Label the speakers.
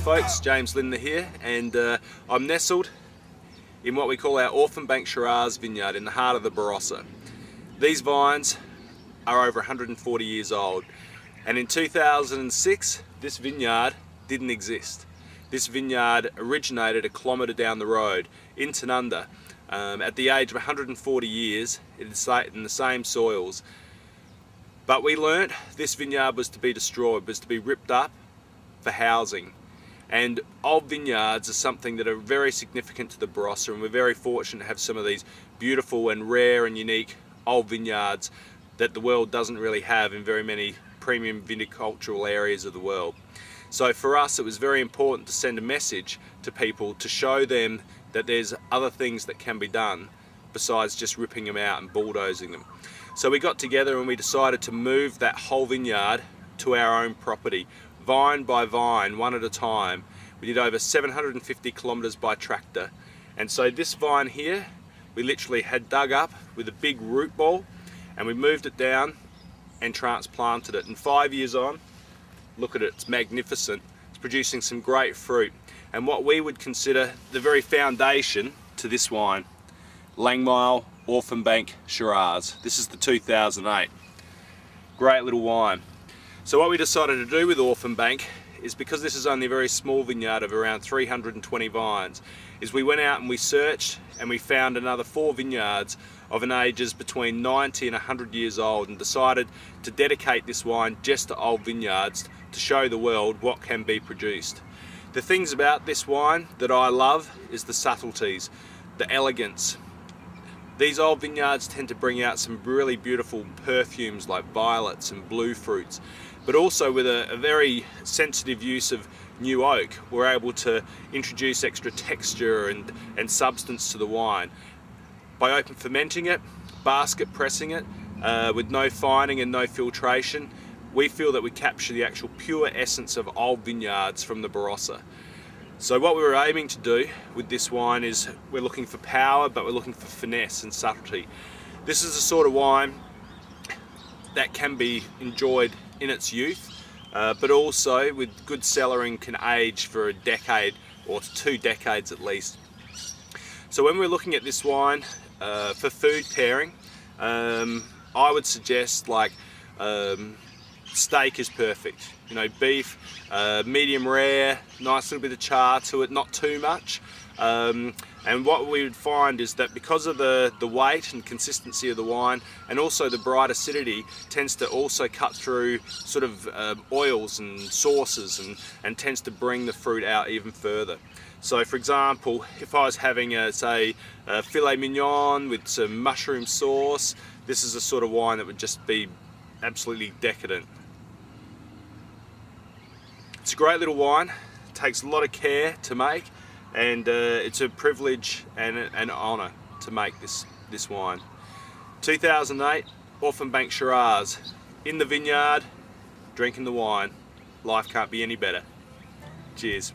Speaker 1: folks, James Lindner here, and I'm nestled in what we call our Orphan Bank Shiraz vineyard in the heart of the Barossa. These vines are over 140 years old, and in 2006 this vineyard didn't exist. This vineyard originated a kilometre down the road in Tanunda. At the age of 140 years, it is in the same soils. But we learnt this vineyard was to be destroyed, was to be ripped up for housing. And old vineyards are something that are very significant to the Barossa, and we're very fortunate to have some of these beautiful and rare and unique old vineyards that the world doesn't really have in very many premium viticultural areas of the world. So for us it was very important to send a message to people to show them that there's other things that can be done besides just ripping them out and bulldozing them. So we got together and we decided to move that whole vineyard to our own property, vine by vine, one at a time. We did over 750 kilometres by tractor, and so this vine here we literally had dug up with a big root ball, and we moved it down and transplanted it, and 5 years on, look at it, it's magnificent. It's producing some great fruit, and what we would consider the very foundation to this wine, Langmeil Orphan Bank Shiraz. This is the 2008. Great little wine. So what we decided to do with Orphan Bank is, because this is only a very small vineyard of around 320 vines, is we went out and we searched and we found another 4 vineyards of an ages between 90 and 100 years old, and decided to dedicate this wine just to old vineyards to show the world what can be produced. The things about this wine that I love is the subtleties, the elegance. These old vineyards tend to bring out some really beautiful perfumes like violets and blue fruits, but also with a very sensitive use of new oak, we're able to introduce extra texture and substance to the wine. By open fermenting it, basket pressing it, with no fining and no filtration, we feel that we capture the actual pure essence of old vineyards from the Barossa. So what we were aiming to do with this wine is, we're looking for power, but we're looking for finesse and subtlety. This is the sort of wine that can be enjoyed in its youth, but also with good cellaring can age for a decade or 2 decades at least. So when we're looking at this wine for food pairing, I would suggest like steak is perfect. You know, beef, medium rare, nice little bit of char to it, not too much. And what we would find is that because of the weight and consistency of the wine, and also the bright acidity, tends to also cut through sort of oils and sauces, and tends to bring the fruit out even further. So for example, if I was having say a filet mignon with some mushroom sauce, this is a sort of wine that would just be absolutely decadent. It's a great little wine, it takes a lot of care to make, and it's a privilege and an honour to make this wine. 2008 Orphan Bank Shiraz, in the vineyard, drinking the wine. Life can't be any better. Cheers.